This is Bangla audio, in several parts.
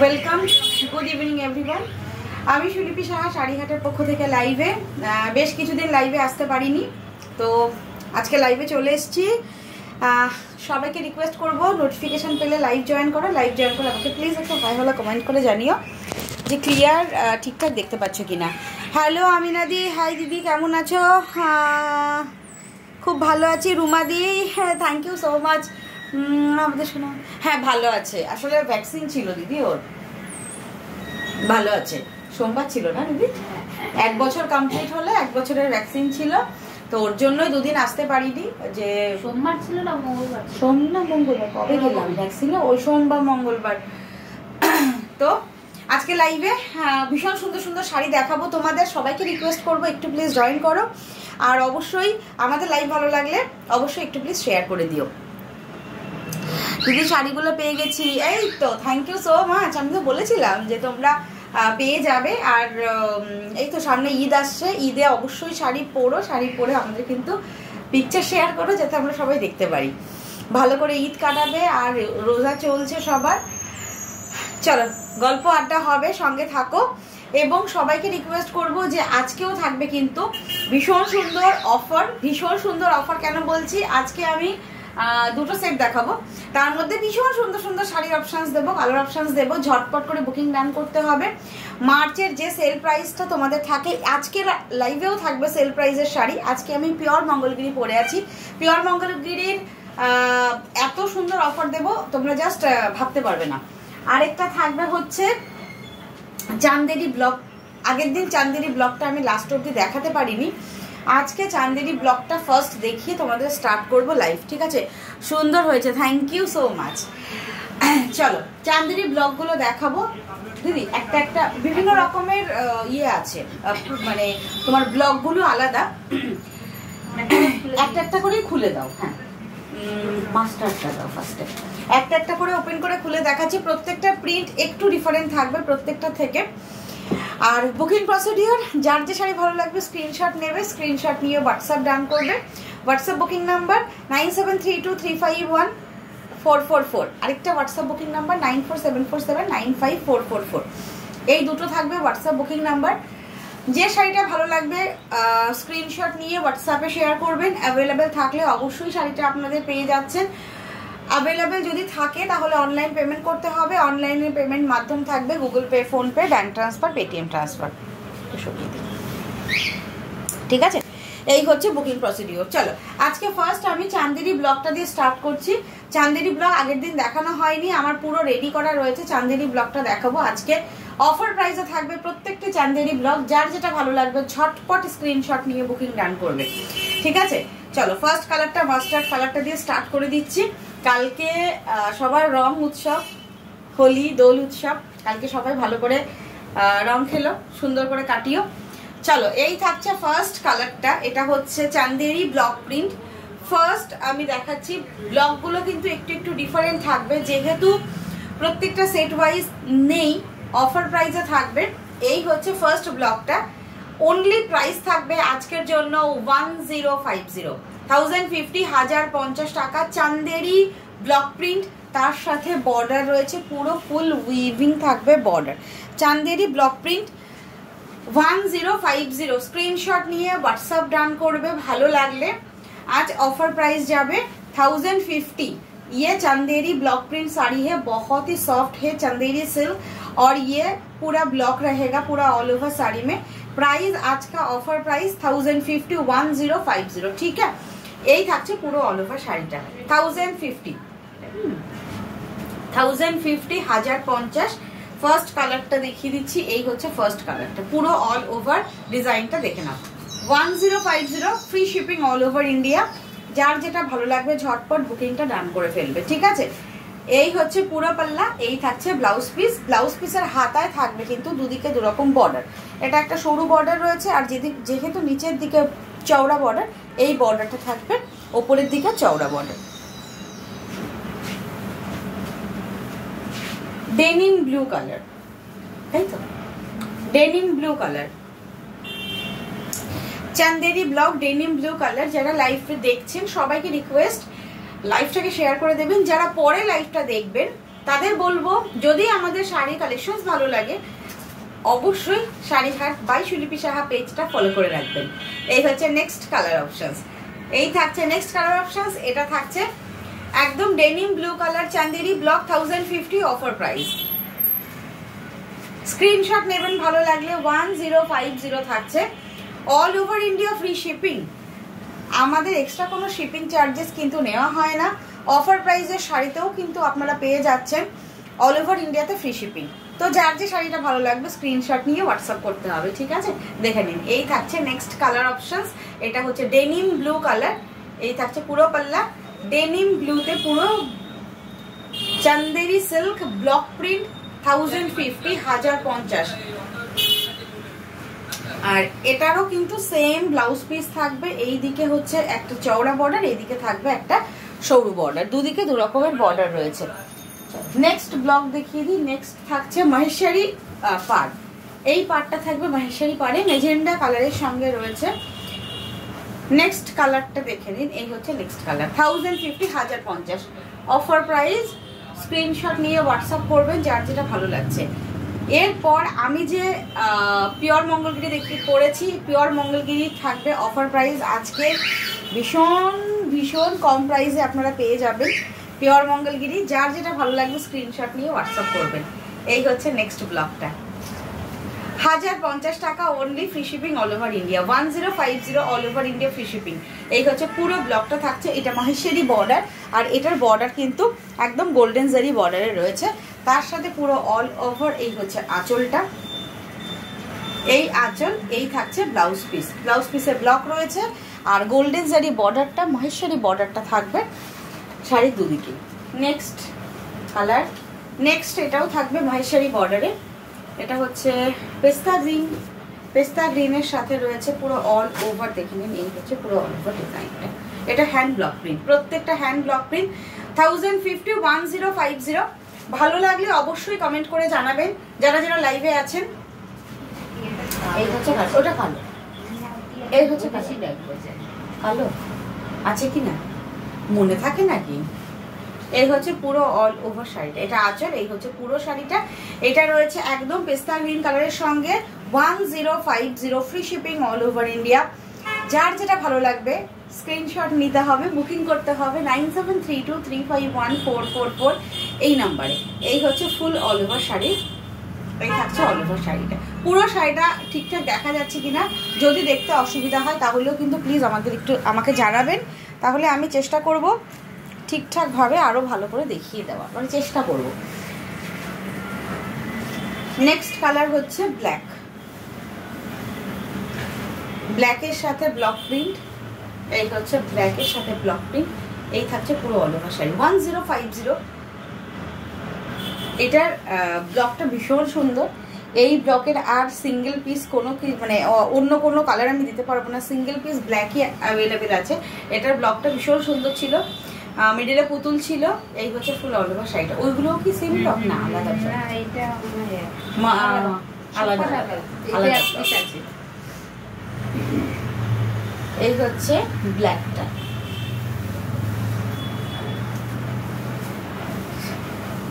Welcome, good evening everyone. আমি সুলিপি সাহা শাড়িহাটের পক্ষ থেকে লাইভে, বেশ কিছুদিন লাইভে আসতে পারিনি, তো আজকে লাইভে চলে এসেছি। সবাইকে রিকোয়েস্ট করব নোটিফিকেশান পেলে লাইভ জয়েন করো। লাইভ জয়েন করলে আমাকে প্লিজ একটা হাই হলো কমেন্ট করে জানিও যে ক্লিয়ার ঠিকঠাক দেখতে পাচ্ছ কি না। হ্যালো আমিনাদি, হাই দিদি, কেমন আছো? খুব ভালো আছি। রুমাদি, হ্যাঁ থ্যাংক ইউ সো মাচ। আমাদের শোনো, হ্যাঁ ভালো আছে। আসলে ভ্যাকসিন ছিল দিদি, ওর ভালো আছে। সোমবার ছিল না দিদি? 1 বছর কমপ্লিট হলে 1 বছরের ভ্যাকসিন ছিল, তো ওর জন্যই দুদিন আসতে পারিনি। যে সোমবার ছিল না মঙ্গলবার? সোম না মঙ্গলবার, কবে গেলাম ভ্যাকসিনে? ওই সোমবার মঙ্গলবার। তো আজকে লাইভে ভীষণ সুন্দর সুন্দর শাড়ি দেখাবো তোমাদের। সবাইকে রিকোয়েস্ট করবো একটু প্লিজ জয়েন করো, আর অবশ্যই আমাদের লাইভ ভালো লাগলে অবশ্যই একটু প্লিজ শেয়ার করে দিও। দিদি শাড়িগুলো পেয়ে গেছি, এই তো থ্যাংক ইউ সো মাচ। আমি তো বলেছিলাম যে তোমরা পেয়ে যাবে, আর এই তো সামনে ঈদ আসছে, ঈদে অবশ্যই শাড়ি পরো। শাড়ি পরে আমাদের কিন্তু পিকচার শেয়ার করো, যাতে আমরা সবাই দেখতে পারি। ভালো করে ঈদ কাটাবে, আর রোজা চলছে সবার। চলো গল্প আড্ডা হবে, সঙ্গে থাকো। এবং সবাইকে রিকোয়েস্ট করব যে আজকেও থাকবে কিন্তু ভীষণ সুন্দর অফার। ভীষণ সুন্দর অফার কেন বলছি, আজকে আমি দুটো সেট দেখাবো, তার মধ্যে ভীষণ সুন্দর সুন্দর শাড়ির অপশানস দেবো, কালার অপশানস দেবো। ঝটপট করে বুকিং ডান করতে হবে। মার্চের যে সেল প্রাইসটা তোমাদের থাকে, আজকে লাইভেও থাকবে সেল প্রাইসের শাড়ি। আজকে আমি পিওর মঙ্গলগিরি পরে আছি। পিওর মঙ্গলগিরির এত সুন্দর অফার দেবো তোমরা জাস্ট ভাবতে পারবে না। আরেকটা থাকবে হচ্ছে চান্দেরি ব্লক। আগের দিন চান্দেরি ব্লকটা আমি লাস্ট অবধি দেখাতে পারিনি, আজকে চান্দেরি ব্লকটা ফার্স্ট দেখিয়ে তোমাদের স্টার্ট করব লাইভ, ঠিক আছে? সুন্দর হয়েছে, থ্যাংক ইউ সো মাচ। চলো চান্দেরি ব্লকগুলো দেখাবো দিদি। একটা একটা বিভিন্ন রকমের ইয়ে আছে, মানে তোমার ব্লকগুলো আলাদা। একটা একটা করে খুলে দাও। হ্যাঁ, মাস্টারটা দাও ফার্স্টে। একটা একটা করে ওপেন করে খুলে দেখাচ্ছি। প্রত্যেকটা প্রিন্ট একটু ডিফারেন্ট থাকবে প্রত্যেকটা থেকে। আর বুকিং প্রসিডিওর, যার যে শাড়ি ভালো লাগবে স্ক্রিনশট নেবে, স্ক্রিনশট নিয়ে হোয়াটসঅ্যাপ ডান করবে। WhatsApp booking number 9732351444। আরেকটা হোয়াটসঅ্যাপ বুকিং নাম্বার 9474795444। এই দুটো থাকবে হোয়াটসঅ্যাপ বুকিং নাম্বার। যে শাড়িটা ভালো লাগবে স্ক্রিনশট নিয়ে হোয়াটসঅ্যাপে শেয়ার করবেন। অ্যাভেলেবেল থাকলে অবশ্যই শাড়িটা আপনাদের পেয়ে যাচ্ছেন। অ্যাভেলেবেল যদি থাকে তাহলে অনলাইন পেমেন্ট করতে হবে। অনলাইনে পেমেন্ট মাধ্যম থাকবে Google pay, PhonePe, bank transfer, Paytm transfer, ঠিক আছে? এই হচ্ছে বুকিং প্রসিডিওর। চলো আজকে ফার্স্ট আমি চান্দেরি ব্লকটা দিয়ে স্টার্ট করছি। চান্দেরি ব্লক আগের দিন দেখানো হয়নি, আমার পুরো রেডি করা রয়েছে। চান্দেরি ব্লকটা দেখাবো আজকে। অফার প্রাইসে থাকবে প্রত্যেকটি চান্দেরি ব্লক। যার যেটা ভালো লাগবে ঝটপট স্ক্রিনশট নিয়ে বুকিং ডান করবে, ঠিক আছে? চলো ফার্স্ট কালারটা মাস্টার্ড কালারটা দিয়ে স্টার্ট করে দিচ্ছি। কালকে সবার রং উৎসব, হোলি দোল উৎসব। কালকে সবাই ভালো করে রং খেলো, সুন্দর করে কাটিও। চলো এই থাকছে ফার্স্ট কালারটা। এটা হচ্ছে চান্দেরি ব্লক প্রিন্ট। ফার্স্ট আমি দেখাচ্ছি, ব্লকগুলো কিন্তু একটু একটু ডিফারেন্ট থাকবে, যেহেতু প্রত্যেকটা সেট ওয়াইজ নেই, অফার প্রাইসে থাকবে। এই হচ্ছে ফার্স্ট ব্লকটা। অনলি প্রাইস থাকবে আজকের জন্য 1050 টাকা। চান্দেরি ব্লক প্রিন্ট, তার সাথে বর্ডার রয়েছে, পুরো ফুল উইভিং থাকবে border. Chanderi block print 1050। Screenshot নিয়ে হোয়াটসঅ্যাপ ডান করবে ভালো লাগলে। आज ऑफर प्राइस जावे 1050। ये चंदेरी ब्लॉक प्रिंट साड़ी है, बहुत ही सॉफ्ट है चंदेरी सिल्क, और ये पूरा ब्लॉक रहेगा पूरा ऑल ओवर साड़ी में। प्राइस आज का ऑफर प्राइस 1050, 1050, ठीक है? यही থাকছে পুরো অল ওভার শাড়িটা 1050। 1050 ফার্স্ট কালারটা দেখিয়ে দিচ্ছি। এই হচ্ছে ফার্স্ট কালারটা, পুরো অল ওভার ডিজাইনটা দেখে নাও। 1050 free shipping all over India. যার যেটা ভালো লাগবে ঝটপট বুকিংটা ডান করে ফেলবে, ঠিক আছে? এই হচ্ছে পুরো পাল্লা, এই থাকছে ব্লাউজ পিস। ব্লাউজ পিসের হাতায় থাকবে কিন্তু দুদিকে দুরকম বর্ডার। এটা একটা সরু বর্ডার রয়েছে, আর যেহেতু নিচের দিকে চওড়া বর্ডার, এই বর্ডারটা থাকবে ওপরের দিকে চওড়া বর্ডার। ডেনিম ব্লু কালার, তাই তো, denim blue colour, Chanderi block denim blue colour. যারা লাইভে দেখছেন সবাইকে রিকোয়েস্ট লাইভটাকে শেয়ার করে দেবেন। যারা পরে লাইভটা দেখবেন তাদের বলবো, যদি আমাদের শাড়ি কালেকশন ভালো লাগে অবশ্যই শাড়ি হাট বাই সুলিপি সাহা পেজটা ফলো করে রাখবেন। এই হচ্ছে নেক্সট কালার অপশনস, এই থাকছে নেক্সট কালার অপশনস। এটা থাকছে একদম denim blue colour, Chanderi block, 1050 offer price. Screenshot নেবেন ভালো লাগলে। 1050 থাকছে, all over India free shipping. আমাদের এক্সট্রা কোনো শিপিং চার্জেস কিন্তু নেওয়া হয় না। অফার প্রাইসের শাড়িতেও কিন্তু আপনারা পেয়ে যাচ্ছেন অল ওভার ইন্ডিয়াতে ফ্রি শিপিং। তো যার যে শাড়িটা ভালো লাগবে স্ক্রিনশট নিয়ে হোয়াটসঅ্যাপ করতে হবে, ঠিক আছে? দেখে নিন। এই থাকছে নেক্সট কালার অপশনস, এটা হচ্ছে ডেনিম ব্লু কালার। এই থাকছে পুরো পাল্লা ডেনিম ব্লুতে, পুরো চান্দেরি সিল্ক ব্লক প্রিন্ট, 1050 1050। আর এটারও কিন্তু সেম ব্লাউজ পিস থাকবে। এই দিকে হচ্ছে একটা চওড়া বর্ডার, এইদিকে থাকবে একটা সরু বর্ডার, দুদিকে দু রকমের বর্ডার রয়েছে। নেক্সট ব্লক দেখিয়ে দিই। নেক্সট থাকছে মহেশ্বরী পাড়। এই পাড়টা থাকবে মহেশ্বরী পাড়ে, মেজেন্ডা কালারের সঙ্গে রয়েছে। নেক্সট কালারটা দেখে নিন, এই হচ্ছে next colour, 1050 1050 offer price. Screenshot নিয়ে হোয়াটসঅ্যাপ করবেন যার যেটা ভালো লাগছে। এরপর আমি যে পিওর মঙ্গলগিরি দেখতে করেছি, পিওর মঙ্গলগিরি থাকবে অফার প্রাইস আজকে ভীষণ ভীষণ কম প্রাইসে আপনারা পেয়ে যাবেন পিওর মঙ্গলগিরি। যার যেটা ভালো লাগবে স্ক্রিনশট নিয়ে হোয়াটসঅ্যাপ করবেন। এই হচ্ছে নেক্সট ব্লকটা, 1050 টাকা only, free shipping all over India, 1050 all over India free shipping. এই হচ্ছে পুরো ব্লকটা থাকছে। এটা মাহেশ্বরী বর্ডার, আর এটার বর্ডার কিন্তু একদম গোল্ডেন জারি বর্ডারে রয়েছে। তার সাথে পুরো অল ওভার এই হচ্ছে আঁচলটা, এই আঁচল, এই থাকছে ব্লাউজ পিস। ব্লাউজ পিসের ব্লক রয়েছে, আর গোল্ডেন জারি বর্ডারটা, মাহেশ্বরী বর্ডারটা থাকবে শাড়ির দুদিকে। নেক্সট কালার, নেক্সট এটাও থাকবে মাহেশ্বরী বর্ডারে। এটা হচ্ছে পেস্তা গ্রিন, পেস্তা গ্রিনের সাথে রয়েছে পুরো অল ওভার, দেখে নিন। এই হচ্ছে পুরো অল ওভার ডিজাইনটা। এটা হ্যান্ড ব্লক প্রিন্ট, প্রত্যেকটা হ্যান্ড ব্লক প্রিন্ট, 1050 1050। ভালো লাগলে অবশ্যই কমেন্ট করে জানাবেন যারা যারা লাইভে আছেন। এই হচ্ছে ওটা কালো, এই হচ্ছে কালো আছে কি না মনে থাকে নাকি। এই হচ্ছে পুরো অল ওভার শাড়িটা, এটা আঁচল, এই হচ্ছে পুরো শাড়িটা। এটা রয়েছে একদম পেস্তা গ্রিন কালারের সঙ্গে, 1050 free shipping all over India. যার যেটা ভালো লাগবে স্ক্রিনশট নিতে হবে, বুকিং করতে হবে 9732351444 এই নাম্বারে। এই হচ্ছে ফুল অল ওভার শাড়ি, এই থাকছে অল ওভার শাড়িটা। পুরো শাড়িটা ঠিকঠাক দেখা যাচ্ছে কিনা, যদি দেখতে অসুবিধা হয় তাহলেও কিন্তু প্লিজ আমাকে জানাবেন, তাহলে আমি চেষ্টা করব ঠিকঠাকভাবে আরও ভালো করে দেখিয়ে দেওয়া, মানে চেষ্টা করব। নেক্সট কালার হচ্ছে ব্ল্যাক, ব্ল্যাকের সাথে ব্লক প্রিন্ট। এই হচ্ছে ব্ল্যাকের সাথে ব্লক প্রিন্ট, এই থাকছে পুরো অল ওভার শাড়ি, 1050। এটার ব্লকটা ভীষণ সুন্দর। এই ব্লকের আর সিঙ্গেল পিস কোনো মানে অন্য কোনো কালার আমি দিতে পারবো না, সিঙ্গেল পিস ব্ল্যাকই অ্যাভেলেবেল আছে। এটার ব্লকটা ভীষণ সুন্দর ছিল, মিডিলে পুতুল ছিল। এই হচ্ছে ফুল অল ওভার শাড়িটা। ওইগুলোও কি সেম ব্লক না আলাদা? আলাদা আলাদা আছে। এই হচ্ছে ব্ল্যাকটা,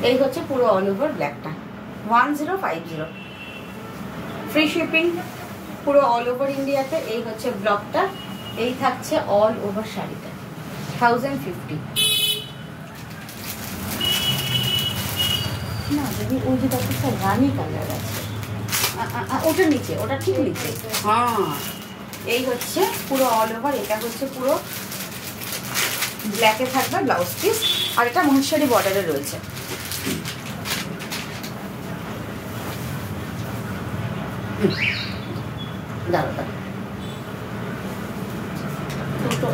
এই হচ্ছে পুরো অল ওভার ব্ল্যাকটা, 1050 ফ্রি শিপিং পুরো অল ওভার ইন্ডিয়াতে। এই হচ্ছে ব্লকটা, এই থাকছে অল ওভার শাড়িটা, 1050। না যদি ওই যে একটা রানি কালার আছে, ওটার নিচে, ওটা ঠিক নিচে। হ্যাঁ, এই হচ্ছে পুরো অল ওভার। এটা হচ্ছে পুরো ব্ল্যাকে থাকবে ব্লাউজ পিস, আর এটা মহেশ্বরী বর্ডারে রয়েছে। দাঁড়ো দাঁড়ো,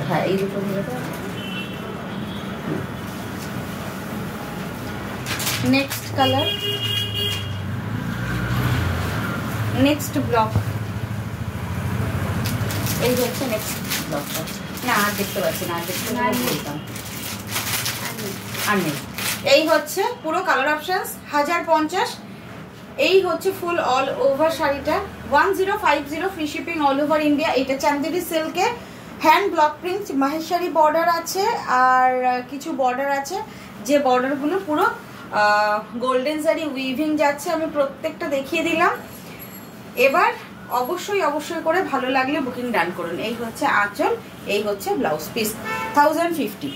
হ্যাঁ এই দুটো নেক্সট কালার, নেক্সট ব্লক, এই হচ্ছে নেক্সট ব্লকটা। না আর দেখতে পাচ্ছি না, আর দেখতে বলতাম আর নেই। এই হচ্ছে পুরো কালার অপশনস 1050। এই হচ্ছে ফুল অল ওভার শাড়িটা 1050 free shipping all over India. এটা চান্দেরি সিল্কে hand block print Maheshwari border আছে, আর কিছু বর্ডার আছে যে বর্ডারগুলো পুরো গোল্ডেন জারি উইভিং যাচ্ছে। আমি প্রত্যেকটা দেখিয়ে দিলাম। এবার অবশ্যই অবশ্যই করে ভালো লাগলে বুকিং ডান করুন। এই হচ্ছে আঁচল, এই হচ্ছে ব্লাউজ পিস 1050।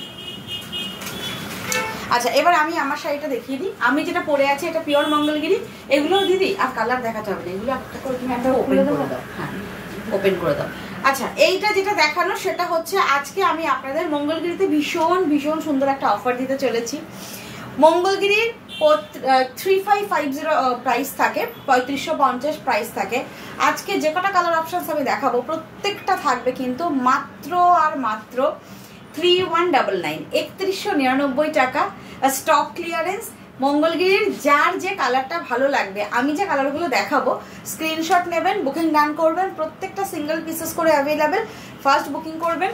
আচ্ছা এবার আমি আমার শাড়িটা দেখিয়ে দিই। আমি যেটা পরে আছি এটা পিওর মঙ্গলগিরি। এগুলো দিদি আর কালার দেখাতে হবে না, এগুলো একটা করে তুমি একটা ওপেন করে দাও। হ্যাঁ ওপেন করে দাও। আচ্ছা এইটা যেটা দেখানো সেটা হচ্ছে আজকে আমি আপনাদের মঙ্গলগিরিতে ভীষণ ভীষণ সুন্দর একটা অফার দিতে চলেছি। মঙ্গলগিরির 3550 প্রাইস থাকে, 3550 প্রাইস থাকে। আজকে যে কটা কালার অপশনস আমি দেখাবো প্রত্যেকটা থাকবে কিন্তু মাত্র আর মাত্র 3199, 3199 টাকা। Stock clearance. মঙ্গলগিরির যার যে কালারটা ভালো লাগবে, আমি যে কালারগুলো দেখাবো স্ক্রিনশট নেবেন, বুকিং ডান করবেন। প্রত্যেকটা সিঙ্গেল পিসেস করে অ্যাভেলেবেল, ফার্স্ট বুকিং করবেন।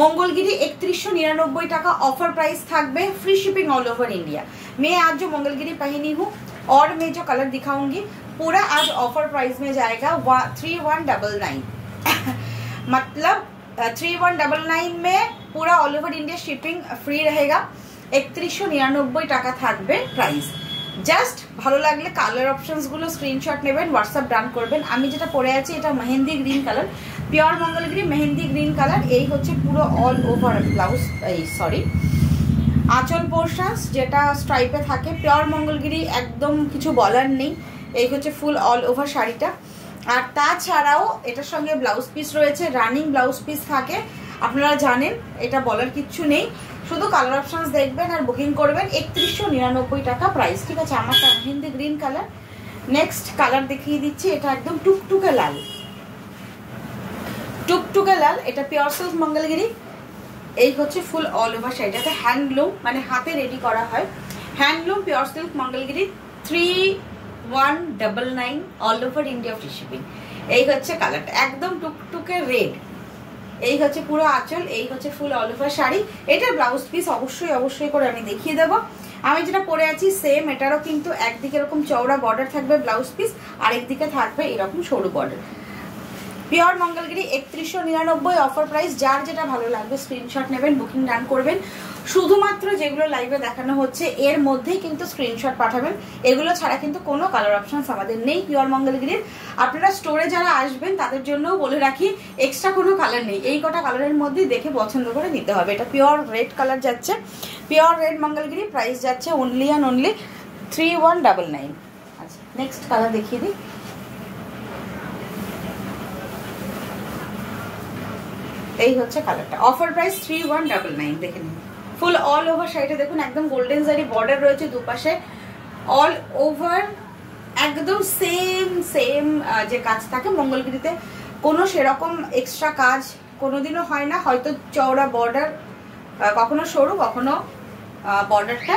मंगलगिरी 3199 टाका ऑफर प्राइस थाकबे, free shipping all over India. मैं आज जो मंगलगिरी पहनी हूँ और मैं जो कलर दिखाऊंगी पूरा आज ऑफर प्राइस में जाएगा 3199 मतलब 3199 में पूरा all over India shipping free रहेगा। 3199 टाका थाकबे प्राइस। জাস্ট ভালো লাগলে কালার অপশনস গুলো স্ক্রিনশট নেবেন, হোয়াটসঅ্যাপ ডান করবেন। আমি যেটা পরে আছি এটা mehndi green colour, pure Mangalagiri mehndi green colour. এই হচ্ছে পুরো অল ওভার ব্লাউজ, এই সরি আঁচল পোর্শনস যেটা স্ট্রাইপে থাকে। পিওর মঙ্গলগিরি একদম কিছু বলার নেই। এই হচ্ছে ফুল অল ওভার শাড়িটা। আর তাছাড়াও এটার সঙ্গে ব্লাউজ পিস রয়েছে, রানিং ব্লাউজ পিস থাকে, আপনারা জানেন, এটা বলার কিচ্ছু নেই। শুধু কালার অপশনস দেখবেন আর বুকিং করবেন। 3199 টাকা প্রাইস, ঠিক আছে। আমারটা mehndi green colour. Next colour দেখিয়ে দিচ্ছি, এটা একদম টুকটুকে লাল, টুকটুকে লাল। এটা পিওর সিল্ক মঙ্গলগিরি। এই হচ্ছে ফুল অল ওভার শাড়িটাতে হ্যান্ডলুম মানে হাতে রেডি করা হয়, handloom pure silk Mangalagiri 3199 all over India free shipping. এই হচ্ছে কালারটা একদম টুকটুকে রেড। এই হচ্ছে পুরো আঁচল, এই হচ্ছে ফুল অল ওভার শাড়ি। এটার ব্লাউজ পিস অবশ্যই অবশ্যই করে আমি দেখিয়ে দেবো। আমি যেটা পরে আছি সেম, এটারও কিন্তু একদিকে এরকম চওড়া বর্ডার থাকবে ব্লাউজ পিস, আর একদিকে থাকবে এরকম সরু border. Pure Mangalagiri 3199 offer price. যার যেটা ভালো লাগবে স্ক্রিনশট নেবেন, বুকিং ডান করবেন। শুধুমাত্র যেগুলো লাইভে দেখানো হচ্ছে এর মধ্যেই কিন্তু স্ক্রিনশট পাঠাবেন, এগুলো ছাড়া কিন্তু কোনো কালার অপশনস আমাদের নেই পিওর মঙ্গলগিরির। আপনারা স্টোরে যারা আসবেন তাদের জন্যও বলে রাখি এক্সট্রা কোনো কালার নেই, এই কটা কালারের মধ্যেই দেখে পছন্দ করে নিতে হবে। এটা পিওর রেড কালার যাচ্ছে, পিওর রেড মঙ্গলগিরি। প্রাইস যাচ্ছে অনলি অ্যান্ড অনলি 3199। আচ্ছা নেক্সট কালার দেখিয়ে দিই। এই হচ্ছে কালারটা, অফার প্রাইস 3199। দেখে নিন ফুল অল ওভার শাড়িটা দেখুন, একদম গোল্ডেন জারি বর্ডার রয়েছে দুপাশে, অল ওভার একদম সেম সেম যে কাজ থাকে মঙ্গলগিরিতে। কোনো সেরকম এক্সট্রা কাজ কোনোদিনও হয় না, হয়তো চওড়া বর্ডার, কখনো সরু কখনো বর্ডারটা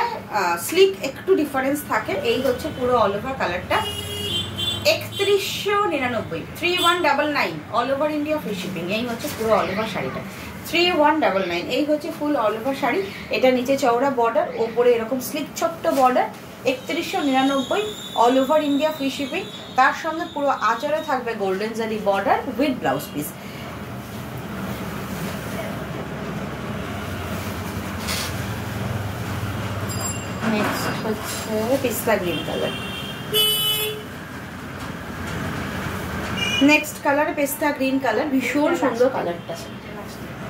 স্লিক, একটু ডিফারেন্স থাকে। এই হচ্ছে পুরো অল ওভার কালারটা 3199, 3199 all over India free shipping. এই হচ্ছে পুরো অল ওভার শাড়িটা 3199। এই হচ্ছে ফুল অল ওভার শাড়ি। এটা নিচে চওড়া বর্ডার, ওপরে এরকম স্লিক ছোট্ট border. 3199 all over India free shipping. তার সঙ্গে পুরো আঁচলে থাকবে গোল্ডেন জারি border with blouse piece. Next হচ্ছে পিস্তা গ্রিন কালার। নেক্সট কালার পেস্তা গ্রিন কালার, ভীষণ সুন্দর কালারটা।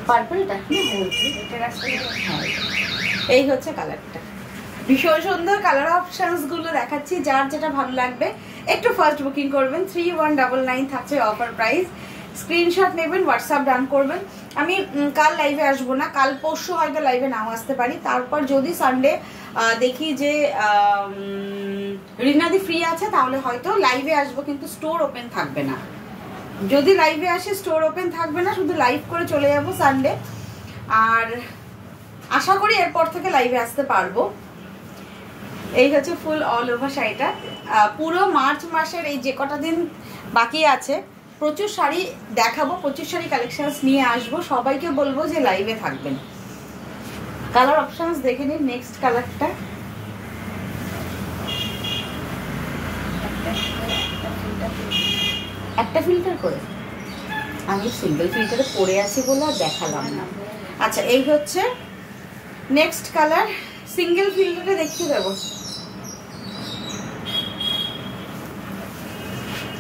পার্পলটা এই হচ্ছে কালারটা, ভীষণ সুন্দর। কালার অপশনস গুলো দেখাচ্ছি, যার যেটা ভালো লাগবে একটু ফার্স্ট বুকিং করবেন। 3199 থাকছে অফার প্রাইস। স্ক্রিনশট নেবেন, হোয়াটসঅ্যাপ ডান করবেন। আমি কাল লাইভে আসবো না, কাল পরশু হয়তো লাইভে নাও আসতে পারি। তারপর যদি সানডে দেখি যে রিনাদি ফ্রি আছে তাহলে হয়তো লাইভে আসবো, কিন্তু স্টোর ওপেন থাকবে না। যদি লাইভে আসে স্টোর ওপেন থাকবে না, শুধু লাইভ করে চলে যাবো সানডে। আর আশা করি এরপর থেকে লাইভে আসতে পারবো। এই হচ্ছে ফুল অল ওভার শাড়িটা। পুরো মার্চ মাসের এই যে কটা দিন বাকি আছে প্রচুর শাড়ি দেখাবো, প্রচুর শাড়ি কালেকশনস নিয়ে আসবো, সবাইকে বলবো যে লাইভে থাকবেন। কালার অপশনস দেখে নিন। নেক্সট কালারটা একটা ফিল্টার করে, আমি সিঙ্গেল ফিল্টারে পরে আছি বলে আর দেখালাম না। আচ্ছা এই হচ্ছে নেক্সট কালার, সিঙ্গেল ফিল্টারে দেখিয়ে দেবো,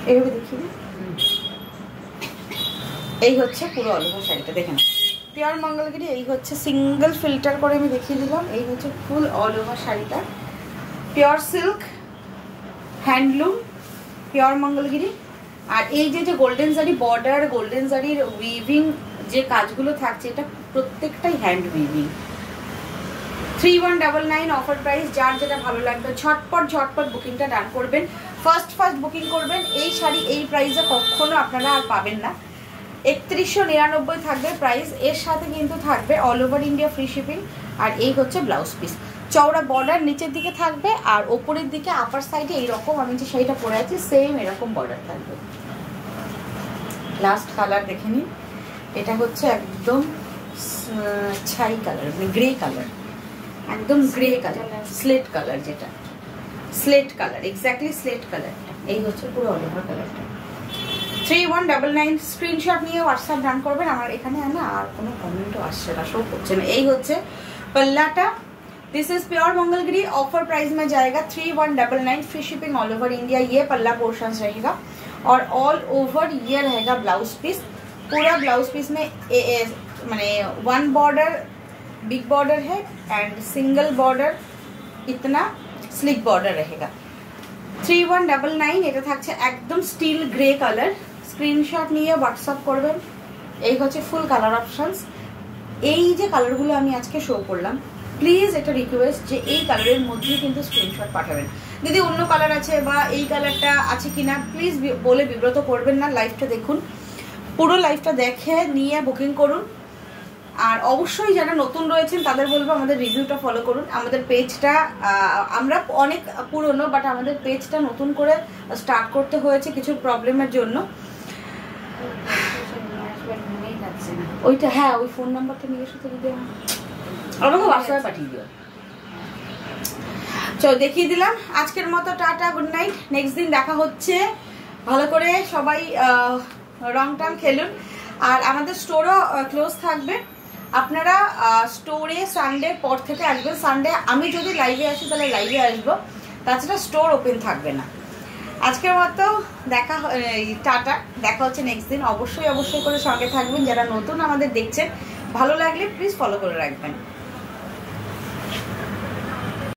এইভাবে দেখিয়ে দিই। এই হচ্ছে পুরো অল ওভার শাড়িটা দেখে না, পিওর মঙ্গলগিরি। এই হচ্ছে সিঙ্গেল ফিল্টার করে আমি দেখিয়ে দিলাম। এই হচ্ছে ফুল অল ওভার শাড়িটা, pure silk, handloom, pure Mangalagiri. আর এই যে গোল্ডেন জারি বর্ডার, গোল্ডেন জারির উইভিং যে কাজগুলো থাকছে, এটা প্রত্যেকটাই হ্যান্ড উইভিং। 3199 offer price. যার যেটা ভালো লাগবে ঝটপট বুকিংটা ডান করবেন, ফার্স্ট বুকিং করবেন। এই শাড়ি এই প্রাইসে কখনো আপনারা আর পাবেন না। 3199 থাকবে প্রাইস, এর সাথে কিন্তু থাকবে all over India free shipping. আর এই হচ্ছে ব্লাউজ পিস, চওড়া বর্ডার নিচের দিকে থাকবে, আর ওপরের দিকে আপার সাইডে এইরকম আমি যে শাড়িটা পরে আছি সেম এরকম বর্ডার থাকবে। লাস্ট কালার দেখে নিন, এটা হচ্ছে একদম ছাই কালার, মানে গ্রে কালার, একদম গ্রে কালার, স্লেট কালার, যেটা স্লেট কালার, এক্স্যাক্টলি স্লেট কালারটা। এই হচ্ছে পুরো অল ওভার কালারটা। 3199 স্ক্রিনশট নিয়ে হোয়াটসঅ্যাপ ডান করবেন। আমার এখানে না আর কোনো কমেন্টও আসছে না, শো করছে না। এই হচ্ছে पल्लाटा, this is pure Mangalagiri, offer price में जाएगा 3199, free shipping all over India. ये पल्ला पोर्शन रहेगा और ऑल ओवर ये रहेगा ब्लाउज पीस। पूरा ब्लाउज पीस में माने वन बॉर्डर बिग बॉर्डर है एंड सिंगल बॉर्डर इतना स्लिक बॉर्डर रहेगा। 3199 এটা থাকছে একদম স্টিল গ্রে কালার। স্ক্রিনশট নিয়ে হোয়াটসঅ্যাপ করবেন। এই হচ্ছে ফুল কালার অপশনস। এই যে কালারগুলো আমি আজকে শো করলাম, প্লিজ এটা রিকোয়েস্ট যে এই কালারের মধ্যেই কিন্তু স্ক্রিনশট পাঠাবেন। যদি অন্য কালার আছে বা এই কালারটা আছে কিনা প্লিজ বলে বিব্রত করবেন না। লাইভটা দেখুন, পুরো লাইভটা দেখে নিয়ে বুকিং করুন। আর অবশ্যই যারা নতুন রয়েছেন তাদের বলবো আমাদের রিভিউটা ফলো করুন। আমাদের পেজটা আমরা অনেক পুরনো, বাট আমাদের পেজটা নতুন করে স্টার্ট করতে হয়েছে কিছু প্রবলেমের জন্য। ওইটা হ্যাঁ, ওই ফোন নাম্বারটা নিয়ে এসে দিদি আমাকে হোয়াটসঅ্যাপে পাঠিয়ে দিও। চলো দেখিয়ে দিলাম। আজকের মতো টাটা, গুড নাইট। নেক্সট দিন দেখা হচ্ছে। ভালো করে সবাই রং টাং খেলুন। আর আমাদের স্টোরও ক্লোজ থাকবে। আপনারা স্টোরে সানডের পর থেকে আসবেন। সানডে আমি যদি লাইভে আসি তাহলে লাইভে আসবো, তাছাড়া স্টোর ওপেন থাকবে না। আজকের মতো দেখা, টাটা, দেখা হচ্ছে নেক্সট দিন। অবশ্যই করে সঙ্গে থাকবেন। যারা নতুন আমাদের দেখছেন, ভালো লাগলে প্লিজ ফলো করে রাখবেন।